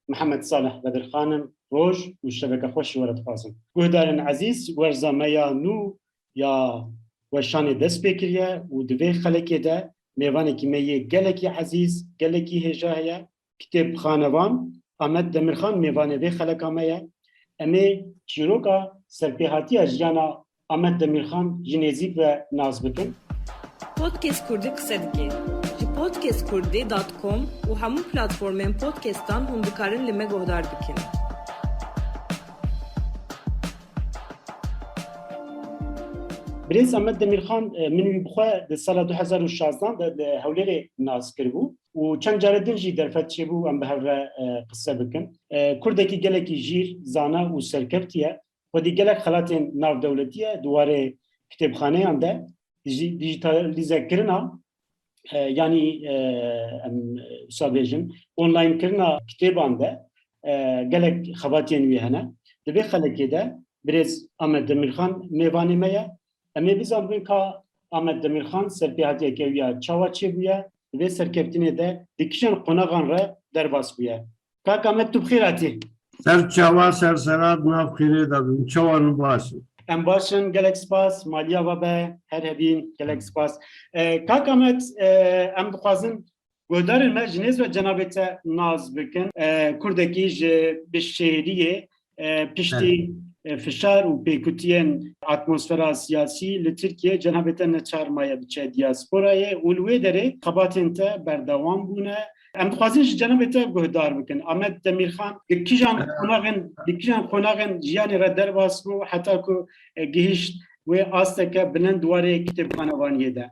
محمد صالح بدر خانم روج والشبكة خوش ورد خاصم گهدارن عزیز ورزامه یا نو یا وشان دست بکریه و دوی خلقه ده میوانه که میه گلکی عزیز گلکی هجاهیه کتاب خانوان آمد دمرخان میوانه وی خلقه میه امی چیروکا سرپیهاتی اجیانا آمد دمرخان جنیزیک و ناز بکن Podcast Kurdi kısa dike. Ji podcastkurdi.com û hemû platformên podcastan hûn dikarin li me guhdar bikin. بريز أحمد دمير خان من بخوا د سال 2016 د هوليري ناز كربو و چند جاردن جي درفت شبو ام بهر قصه بكن كردكي گلكي جير زانا و سركبتيه ودي گلك خلاتين ناو دولتيه دواره كتابخانه انده ديجيتاليزه كرنا يعني سابيجن اونلاين كرنا كتابان ده گلك خباتين وي هنا دبي خلكي ده بريز أحمد دمير خان ميواني ميا امی بیزان بین که آمد دمیر خان سرپیهاتی که ویا چاوا چی بیا و سرکفتینه ده دیکشن قناغان را در باس بیا. که آمد تو بخیراتی. سر چاوا سر سراد ناف خیره دادم چاوا نباشه. ام باشن گلکس پاس مالیا و به هر هبین گلکس پاس. که آمد ام بخوازن گودار المجنز و جنابت ناز بکن کردکی ج بشهریه پشتی فشار و پیکوتین اتمسفر سیاسی لترکیه جنابتن چارمایه بچه دیاسپورای اولوی داره خباتن تا بردوام بونه ام خوازنش جنابت گهدار بکن آمد دمیر خان دکیجان خوناغن جیانی را در باسبو حتی که گهشت و آسته که بلند دواره کتاب خانوانیه ده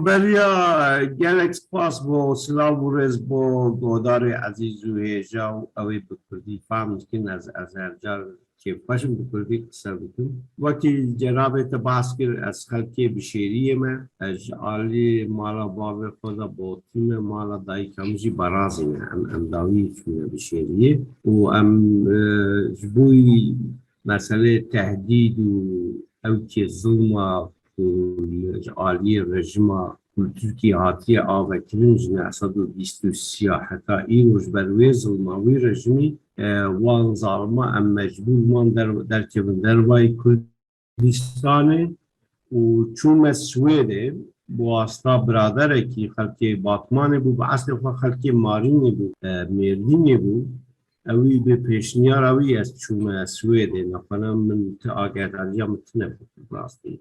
بریا گلکس پاس با سلام و رز با گهدار عزیز و هیجا و اوی بکردی فهم کن از هرجار که پاشم بکردی قصه بکن وقتی جناب تباس کرد از خلقی بشیریه من از عالی مالا باور خدا با تیم مالا دایی کمجی برازی من امداوی فیلم بشیریه و جبوی مسئله تهدید و او که ظلم و عالی رژیم ترکیه هاتی آوه کرنج نه 123 حتی این روش بروی ظلماوی رژیمی وان ظالما ام مجبور من در کبن دربای کردستانه و چون سویده بواسطه برادره که خلق باطمانه بود و اصل خلق مارینه بود مردینه بود اوی به پیشنیار اوی از چون سویده نفرم من آگه علیه متنه بود راستی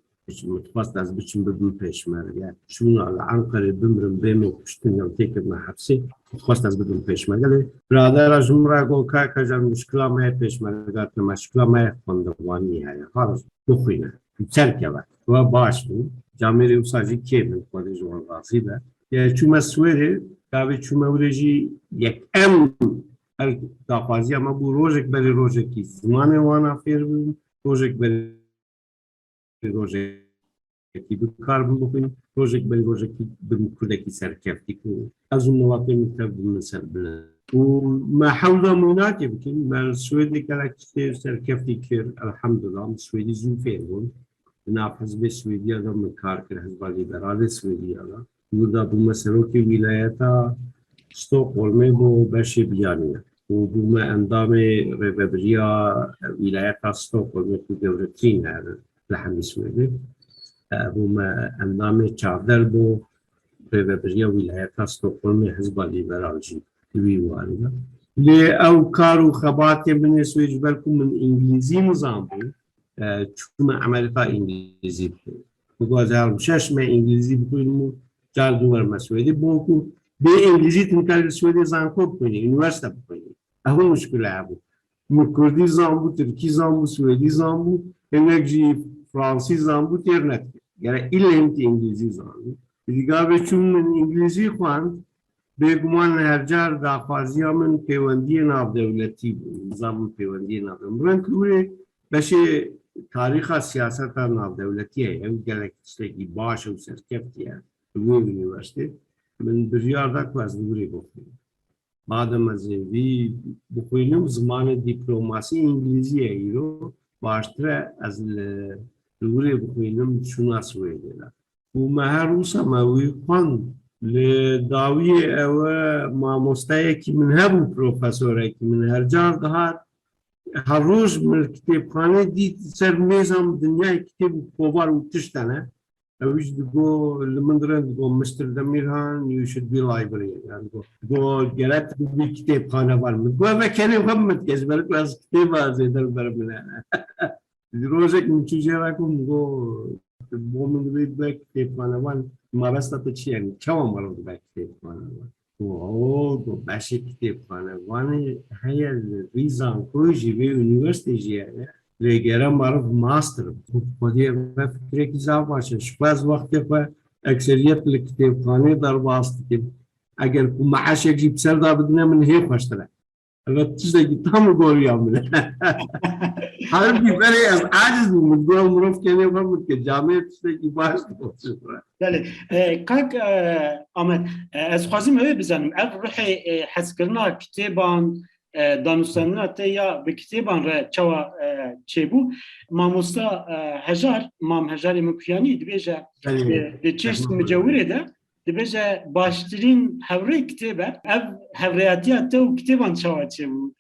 متخواست از بچم بدون پیشمرگه چون الانقره بمرم بیمه کشتن یا تکرنا حبسی متخواست از بدون پیشمرگه برادر جمعه گو که جان مشکل مای پیشمرگه مشکل مای خواندوانی های خارج بخوینه ترکه و باش بود جامعه اوساجی که من خواهد جوان غازی به چون مسئوله که چون مورجی یک داخوازی اما بو روزک بری روزکی زمان وانا فیر بود روزک بری روزکی بکار بکنیم روزک بری روزکی بمکردکی سرکفتی کنیم از اون مواقع میتونم بمسر بلند و ما حوضا موناتی بکنیم ما سویدی که سرکفتی کرد الحمدلله سویدی زوفیر بود نافذ به سویدی آدم مکار کرد حزب لیبرال سویدی آدم بودا بمسرو که ولایتا استقلال بو بشه بیانیه و بوم اندام ربریا ولایت استقلال که دولتین هر لحن سویده بوم اندام چادر بو ربریا ولایت استقلال حزب لیبرال جی ویوانه لی او کارو خباتی من سویج برکو من انگلیزی نظام بود چون عملتا انگلیزی بود بگوازم شش من انگلیزی بکنیم جاردوار مسویده بوکو به انگلیزی تنکار سویده زانکوب کنی یونیورسیته بکنی اون مشکل بود کردی زامبو ترکی زامبو سویدی زامبو انگلیسی فرانسی زامبو ترنت یعنی ایلم تی انگلیسی زامبو دیگر به چون انگلیسی خوان به گمان هر جار داخوازی من پیوندی ناو دولتی بود نظام پیوندی ناو دولتی کوره بشه تاریخ سیاست ناو دولتیه او گلکتشتی باش و سرکفتیه یونیورسیته من بریارده که از دوری بخونم بعدم از وی بخونم زمان دیپلماسی انگلیزی ایرو باشتر از دوری بخونم شناس ویده و مهروس ماوی خوان لداوی او مامۆستایەکی من هەبوو پرۆفەسۆرێکی من هەرجار دەهات هەر ڕۆژ من کتێبخانە دیت سەر مێزم دنیای کتێب و کۆبار و تشتەنە ئەویش دگۆ لە من درێن دگۆ مستر دەمیرهان you should be library دگۆ گەرەت ببی کتێبخانەوان من گۆ بەکەنێ هەمت کەس بەرک ئەس کتێبە زێدەر بەر منە ڕۆژێک من چوو ژێراکم گۆ بۆ من دەبێت بە کتێبخانەوان مەبەستە چییە چاوە مەڕ بە کتێبخانەوان گۆ باشی کتێبخانەوانی هەیە ریزان خۆشی بێ یونیڤەرسیتی ژیانە لێگەرە مەڕف ماسترم خۆدێ بە فکرێکی زاو باشە شپاز وەختێکە ئەکسەریەت لە کتێبخانەی دەرباست کرد ئەگەر مەعاشێکی بسەردا بدنە من هەیە خۆشترە ئەگە تشتێکی تام گۆریان منە هەربی بەرێ ئەس عاجز بووم من گۆ مرۆڤ کێنێ بەمت کە جامێ تشتێکی باش بله کاک ئامەد ez xwazim ew bizanim ev rihê hezkirina kitêban danûstandina te ya bi kitêban re çawa çêbû mamosta Hejar mam Hejarê Mikuyanî dibêje di çeşt micewirê de dibêje baştirîn hevrê kitêb e ev hevreyatiya te û kitêban çawa çêbû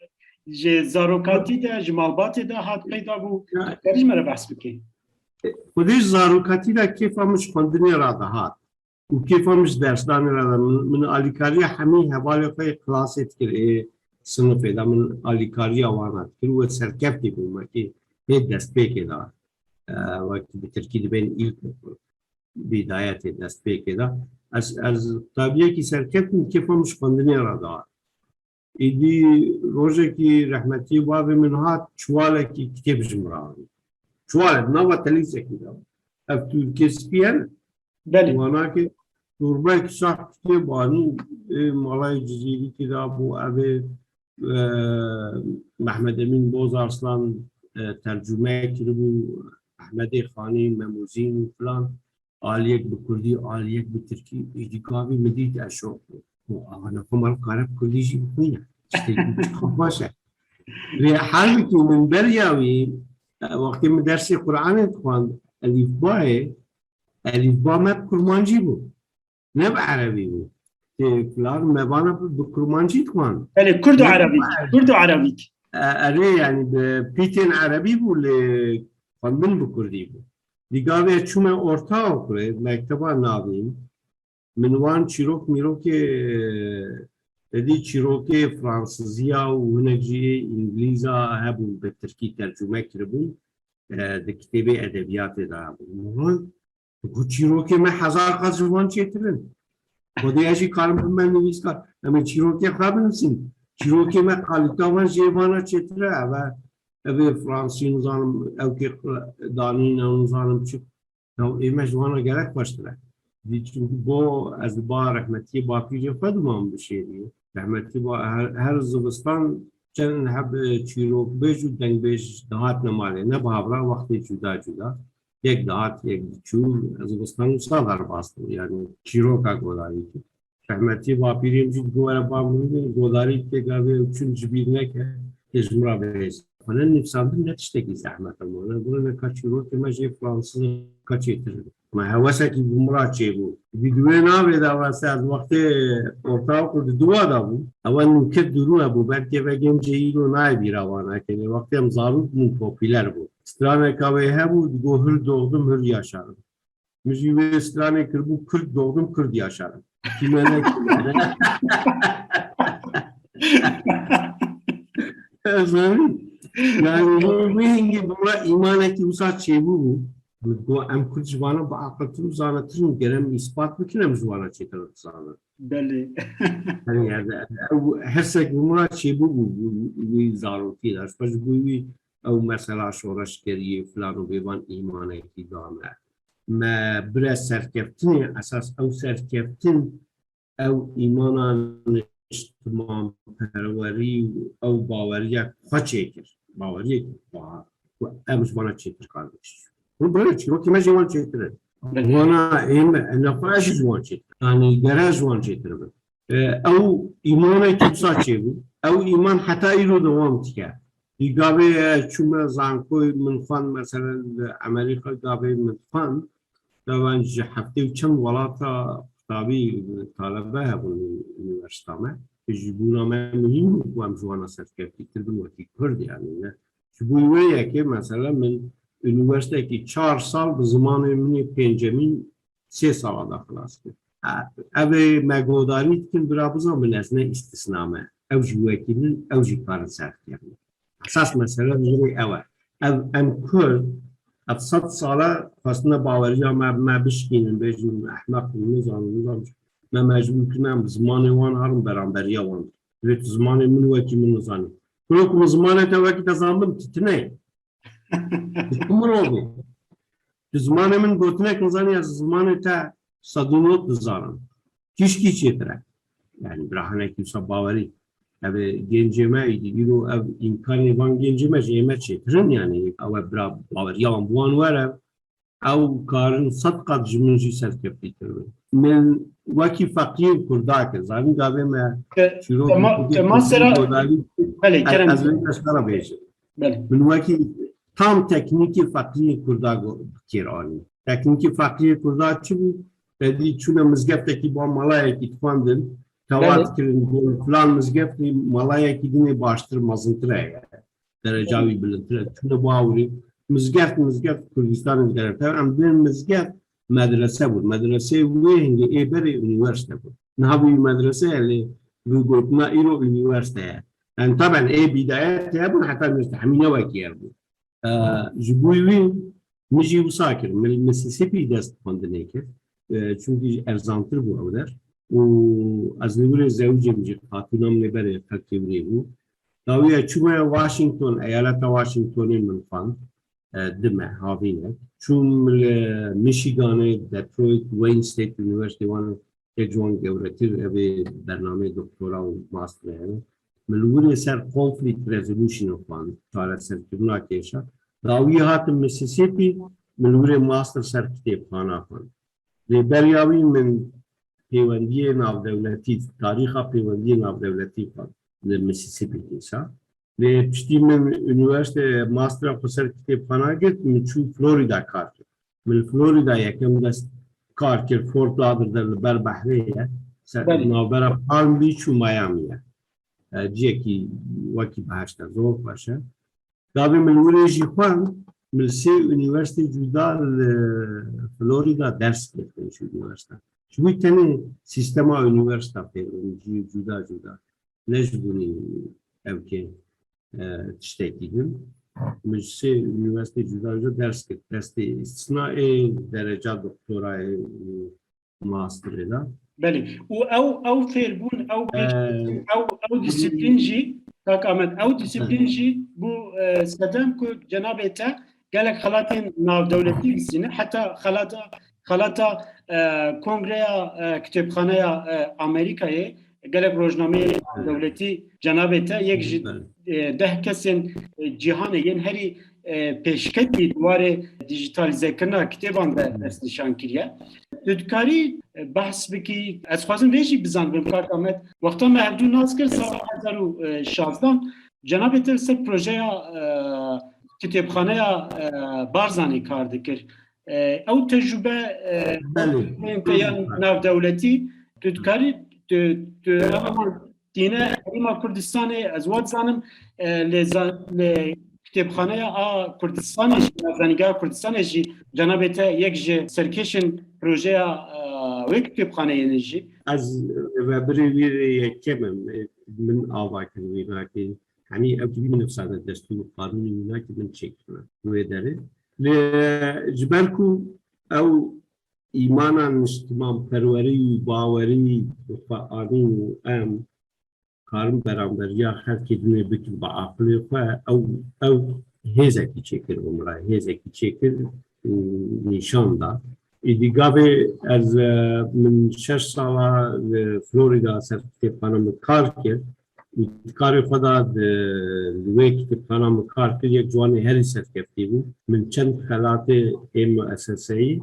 ji zarokatî de ji malbatê de hat peyda bû derî me re behs bikê خودش زاروکاتی کیفامش خوندنی را دهات و کیفامش درسدانی را ده من آلیکاری همه حوالی خواهی کلاسیت کرده سنفه ده من آلیکاری آوانات کرد و سرکفتی بوم که هید دست پیکه ده وقتی به ترکی ده بین ایلک بدایت دست پیکه ده از طبیعه که سرکفتی کیفامش خوندنی را دهات ایدی روزه که رحمتی باب من هات چواله که کتابش مرایی شوالد نوا تليسة كده التركيسبيان بله وانا كي دورباك شاك كتاب واني مالاي جزيري كده ابو ابي محمد امين بوز ارسلان ترجمه كده بو احمد خاني مموزين فلان آليك بكردي آليك بتركي ايدي كابي مديد اشوف وانا كمان كارب كردي جي بخوينة خفاشة حالك من برياوي وقتی من درسی قرآن خواند الف با مب کرمانجی بود نه به عربی بود که فلان مبانا به کرمانجی خواند بله کرد و عربی کرد و عربی اره یعنی به پیتین عربی بود خواندن به کردی بود دیگه چون ارتا کرد مکتبا نابیم منوان چیروک میروک دی چیروک فرانسیزیا و هنگجی انگلیزا هبون به ترکی ترجمه کربون ده کتاب ادبیات دا بود گو چیروک من هزار قد زبان چیترن خودی اشی کارم من نویس کار اما چیروک خواب نسیم چیروک من قالیتا من جیوانا چیتره اوه فرانسی نزانم او که دانین او نزانم چی او ایمه جوانا گرک باشتره دی چونکه با از با رحمتی با پیجه خودمان بشه دیگه رحمتی با هر زبستان چند هب چیروک بیش و دنگ بیش دهات نماله نه بابرا وقتی جدا جدا یک دهات یک چور زبستان سالار باست یعنی چیروکا گوداری کی رحمتی با پیریم جد گواره با مونده گوداری که گاوه چون جبیر نکه کشمرا بیش من نفساندم نتشتکی زحمت مونه بونه که چیروک مجی فرانسیز کچی ترده ما هواسه کی گمراه چه بود دیگه نامه داوسته از وقت اتاق و دوا داو اول نکت درو ابو بلکه بگیم جیلو نای بیروانه که وقتی هم زاروک من پاپولار بود استرانه کاوه بود گوهر دوغدم هر یاشارم مجیب استرانه کربو کرد دوغدم کرد یاشارم کی منه yani mühingi buna imane ki usat şey bu ام کل جوانا با عقل ترو زانه ترون گرم اثبات بکنم جوانا چی تر زانه بله او هرسک بمرا چی بو وی ضرورتی داشت پس بوی او مثلا شورشگری فلان و بیوان ایمانه کی دامه ما برای سرکفتن اساس او سرکفتن او ایمانان اجتماع پروری او باوری خوچه کر باوری و ام جوانا چی تر کارش برای چیروکی من جوان چیتره وانا این نفعش جوان چیتره یعنی گره جوان چیتره او ایمان کبسا چی بود او ایمان حتی ایرو دوام تیکه دیگه چون زنکوی من خوان مثلا امریکا گابه من خوان دوان هفته و چند ولاتا طبيعي طلبة هبون الأشتامة يجيبونا ما مهم وام جوانا سركفتي تردو وكي كرد يعني جبوية كي مثلا من üniversite ki 4 sal bi zamanê min pêncemîn 3 sala da xilas kir. Ev ê megodarî dikin birabiza min ez ne îstisna me. Ew jî wekî min ew jî karin serkevin. Esas mesele jirê ew e. Em Kurd ev 100 sala xwestine baweriya me bişkînin bêjin ehmeq nizanin me mecbûr kirin bi zimanê wan harin beramberiya wan. Lê tu zimanê min wekî min nizanî. Ku ku zimanê te wekî te zanibim tu tune. Kumrovi. Zmanê min gotinek nizanî ez zmanê te sedûnot dizanim. Tişkî çêtir e. Yani birahanekî wisa bawerî. Ev gencê me îro ev îmkanê van gencê me ji ême çêtirin yani ew e bira baweriya wan bi wan were ew karin 100 qat ji min jî serkeftîtir bin. Min wekî feqîr Kurdakir zanî gavê me ez eşkera bêjim. Min wekî tam teknîkî feqîrê Kurda kêranî. Teknîkî feqîrê Kurda çi bû? Pedî çûne mizgeftekî ba malayekî dixwandin, tewat kirin filan mizgeftê malayekî dinê baştir mezintir e. Dereca wî bilindtir e. Çûne bu awrî mizgeft Kurdistanê digerek. Em bên mizgeft medrese bû. Medresê wê hingê êberê üniversite bû. Niha wî medrese lê wî gotina îro üniversite ye. Yani taben bidayet hebûn heta müstehmîne wekî yer bû. Ji bo wê min jî wisa kir. Min Mississippi dest xwendinê kir. Çünkü erzantir bû ew der. û ez li wir zewcê min jî hatûna min ê berê qeqîbrê bû. Dawiya çûme Washington, eyaleta Washingtonê min xwend dime havînek. Çûm li Michiganê, Detroit, Wayne State University wan tek ji wan gewretir ev ê bernameyê doktora û masterê hene. Min li wir ser conflict resolution xwend, çareserkirina kêşa. Dawî hatim Mississippi, min li wir master ser kitêbxana xwend. Rêberiya wî min pêwendiyê navdewletî, tarîxa pêwendiyê navdewletî xwend li Mississippi dîsa. Lê piştî min üniversite mastera xwe ser kitêbxana girt, min çû Florida kar kir. Min li Florida yekem dest kar kir, Fort Lauderdale li ber behrê ye. Navbera Palm Beach û Miami ye. Ciyekî wekî beheşte zor xweş e. Gavê min li wirê jî xwend, min sê üniversite cuda li Florida ders girtin şu üniversite. Ji wî tenê sîstema üniversite pêwî cuda cuda. Ne ji bunî evkê tiştekî din. Min sê üniversite cuda cuda ders kir. Destê istisnaê dereca doktorayê masterê da. Belê. û ew fêrbûn ew disiplîn jî Kak Ahmet ew disiplîn jî bû sedem ku cenabê te gelek xelatên navdewletî bîsîne heta xelata Kongreya Kitêbxaneya Amerîkayê gelek rojnameyê dewletî cenabê te yek ji 10 kesên cîhanê yên herî pêşketî dîwarê dijîtalîzekirina kitêban de destnîşan kiriye. Tu dikarî behs bikî ez xwazim vê jî bizanibim Kak Ahmet wexta me hevdû nas kir sala 2016 cenabê te ser projeya kitêbxaneya Barzanî kar dikir. Ew tecrübe yan navdewletî tu dikarî dîne Herêma Kurdistanê ez wat zanim lê kitêbxaneya a Kurdistanê jî zanîngeha Kurdistanê jî cenabê te yek ji serkêşên projeya wê kitêbxaneyê jî Ez vebirê wî yekemim min ava kir wînakê. Yani ew tî min nifsane destûr qanûnî wînakê min çêkirine wê derê. Lê ji ber ku ew îmana niştiman perwerî û bawerî xwe anîn û em karin beramberiya herkê dinê bikin bi aqilê xwe ew hêzekî çêkir umra hêzekî çêkir û nîşan da. Îdî gavê ez min 6 sala li Florida ser kitêbxana min kar kir û karê xwe da li wê kitêbxana min kar kir yek ciwanê herî serkeftî bû. Min çend xelatê ê müesseseyî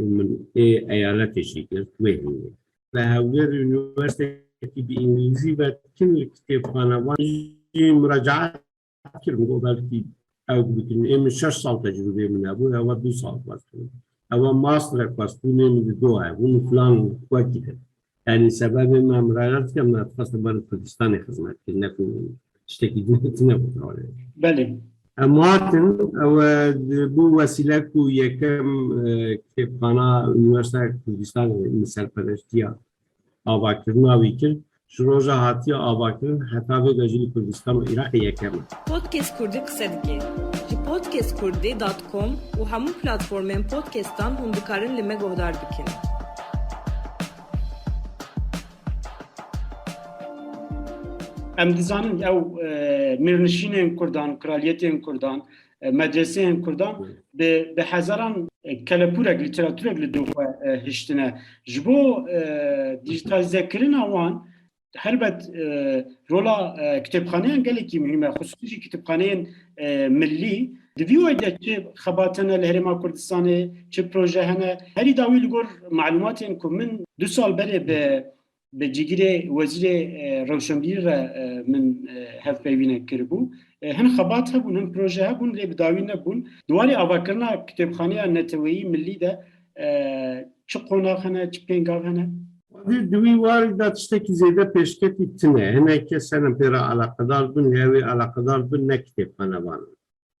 û min ê eyaletê jî girt wê hînê. Li Hewlêr üniversitekî bi îngilîzî ve dikin li kitêbxana wan jî müracaat kirin got belkî ew bikin. Ê min 6 sal tecrübê min hebû, ew 2 sal xwest kirin. اما ماستر پاسپورت دوه اون فلان وقتی yani sebebi ben müracaat ettim de aslında ben Kürdistan'a hizmet ettim. İşte ki ne bu? بله Muhatin bu vesile ku yekem kitapxana Üniversite Kürdistan serperestiya avakirina vikir şroja hatiye avakirin hatta ve gajili Kürdistan Irak yekem. Podcast Kurdi kısa dike. Ji podcastkurdi.com û hemû platformên podcastan hûn dikarin li me guhdar bikin. ام dizanin ew mirnişînên Kurdan, kraliyetên Kurdan, medreseyên Kurdan bi hezaran kelepûrek, lîteratûrek li dû xwe hiştine. Ji bo dijitalizekirina wan helbet rola kitêbxaneyan gelekî mühim e, xusûsî jî kitêbxaneyên millî divî wê de çi xebatine li Herêma Kurdistanê, çi proje hene, herî dawî li gor malumatên ku min 2 sal berê bi cigîrê wezîrê rewşenbîrî re min hevpeyvînek kiribû. Hin xebat hebûn, hin proje hebûn lê bi dawî nebûn. Duwarê avakirina kitêbxaneya neteweyî millî de çi qonak hene, çi pêngav hene? Divî warî da tiştekî zêde pêşketî tune hineke senin pêra alaqedar bin lê wê alaqedar bin ne kitêbxane van.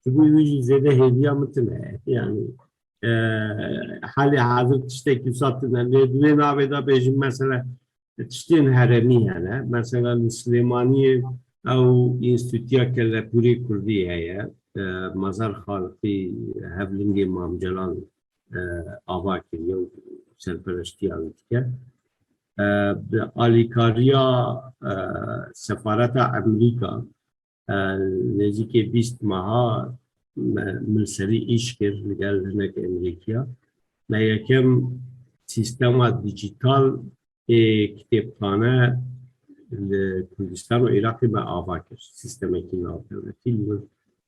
Bu wî jî zêde hêviya min tune yani halê hazir tiştekî wisa tune lê divê navê da bêjin mesela tiştên heremî hene mesela li Silêmaniyê ew înstitûya Kelepûrê Kurdî heye Mazar Xalqî Hevlingê Mam Celal ava kiriye û serperestiya wî dike. Alîkariya Sefareta Emerîka nêzîkî 20 meha milserî îş kir li gel hinekê Emerîkiya. Me yekem sîstema dijîtal kitêbxane li Kurdistan û Iraqê me ava kir. Sîstemekî navdewletî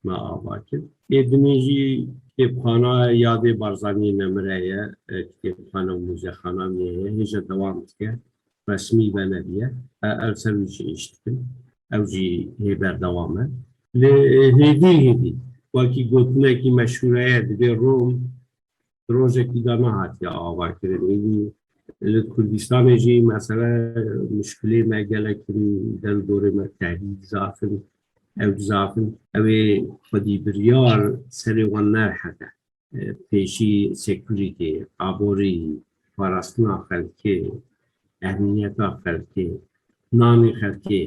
me ava kir. Êdinê jî kitêbxana Yadê Barzanî Nemire ye, kitêbxane û mûzexana ye, hêja dewam dike. Resmî ve nebiye. Ev ser wî jî îş dikin. Ew jî hê berdewam e. Lê hêdî wekî gotinekî meşhûr heye divê Rom rojekî da nehatiye avakirin. Li Kurdistanê jî mesela müşkilê me gelekî del dorê me tehdîd zafin ew zafin ew ê xwedî biryar serê wan nerhebe pêşî security aborî parastina xelkê ehmiyeta xelkê nanê xelkê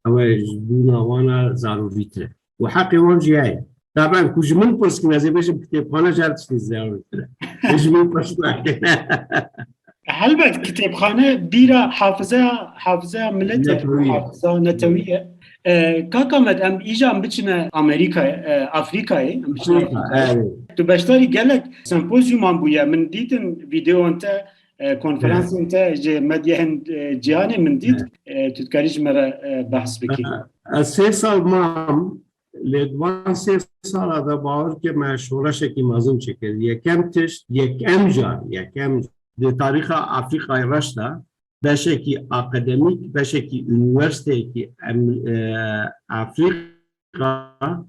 ew ê ji bûna wan re zarûrîtir e û heqê wan jî heye. Taban ku ji min pirskin ez ê bêjim kitêbxane ji her tiştê zarûrîtir e. Ji min pirskin Helbet kitêbxane bîra hafıza millet hafıza netewî ye. Kaka me em îja biçine Afrikayê em biçine tu beşdarî gelek sempozyuman bûye min dîtin vîdeoyan te konferansên te ji medyayên cîhanê min dît tu dikarî ji me re behs bikî. Ez 3 sal mam lê diwan 3 sala da bawer ke me şoreşekî mezin çekir. Yekem tişt yekem di tarixa Afrikayê reş de beşekî akademîk, beşekî üniversiteyekî Afrika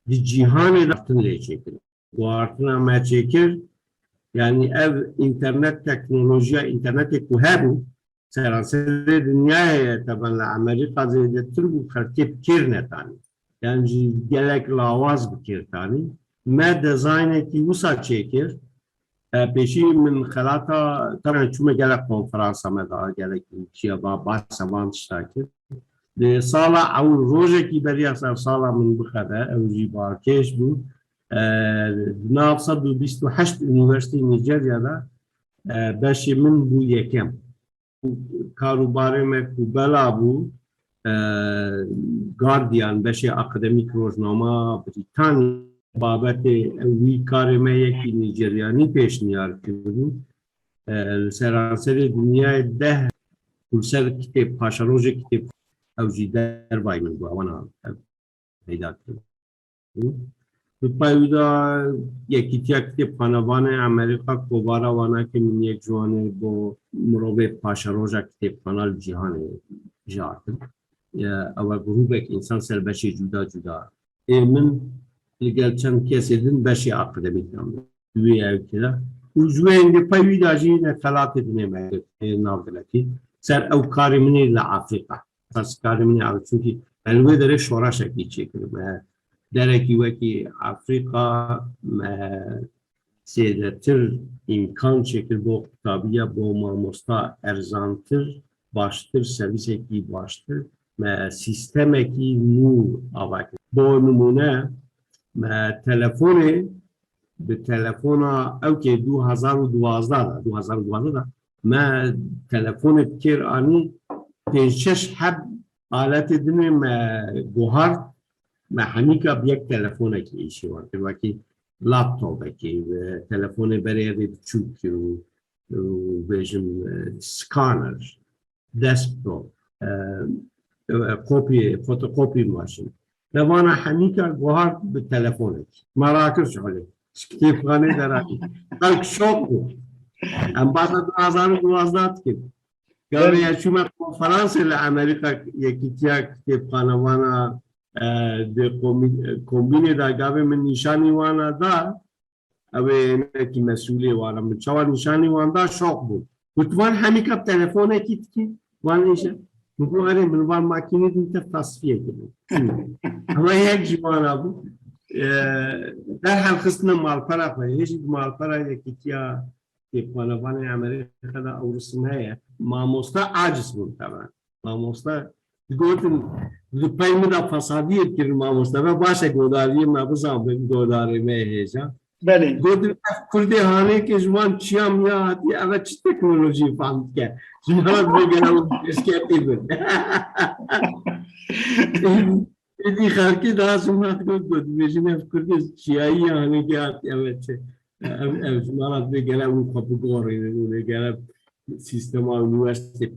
di cîhanê de lê çekir. Guartina me çekir yani ev internet teknolojiya internetê ku hebû seranserê dinyayê taban li Amerîka zêdetir bû xelkê bikêr netanî. Yani jî gelek lawaz bikêr tanî. Me dizaynekî wisa çêkir. Pêşî min xelata taban çûme gelek konferansa me da gelek çiya bahsa van tişta kir. Di sala ew rojekî beriya ser sala min bixebe ew jî barkêş bû. Nav 128 Üniversiteyê Nîjerya'da beşê min bû yekem. Karûbarê me ku bela bû Guardian beşê akademîk rojnama Brîtanya babetê wî karê me yekî Nîjeryanî pêşniyar kirbû. Li seranserê dinyayê 10 kurser kitêb paşarojê kitêb ew jî derbayê min bû wana peyda kirbû. Bi pey da yekîtiya kitêbxanevanê Amerîka kovara wana ke min yek ji wanê bo mirovê paşaroja kitêbxana li cîhanê ji hatin. Ew e grûpek însan ser beşê cuda cuda. Min li gel çend kesê din beşê akademîk nam. Wê ew kira وجوين بيوي داجين ثلاثة دنيا نافلتي سر أو كارمني لأفريقيا بس كارمني على شوكي الويدر شورا شكلي شكل ما دركي وكي أفريقيا ما سيدتر إمكان شكل بو طبيعة بو ما مستا أرزانتر باشتر سرویسه کی باشتر ما سیستم کی نو آورد با نمونه ما تلفن به تلفن او که 2012 ما تلفن کر آنی پنجش حب آلت دنه ما گوهر ما همیکا بیک تلفن کی ایشی ورد وکی لابتوب کی تلفن برای چوکی و بیشم سکانر دسکتوپ کپی فوتوکپی ماشین لوانا همیکا گوهر به تلفنک مراکز حالی کتابخانه دارایی خلق شوق بود ام بعد 2012 که گاوی اشوم کنفرانس لامریکا یکی تیا کتابخانه وانا de kombine da gave men nishani wana da ave ki masuli wana men chawa nishani wana da şok bu mutwan hamika telefona kitki wana ishe bu gare men van makine din tasfiye gibi ama yek jwana bu derhal kısmına mal para koy hiç mal para yakitiya ki wana wana Amerika da Avrupa'ya mamosta aciz bu taban mamosta گفتن لپای من فسادی کردم مستوى باشه گوداری ما بزام گوداری میهجا بله گفتن کردی هانی که جوان چیام یا هتی اول چی تکنولوژی فهمت که جوان بگیرم اسکیپی بود ایدی خارکی داشتم گفت میشیم کردی چیایی هانی که هتی اول چه جوان بگیرم کپگوری نگیرم سیستم آنیورسیتی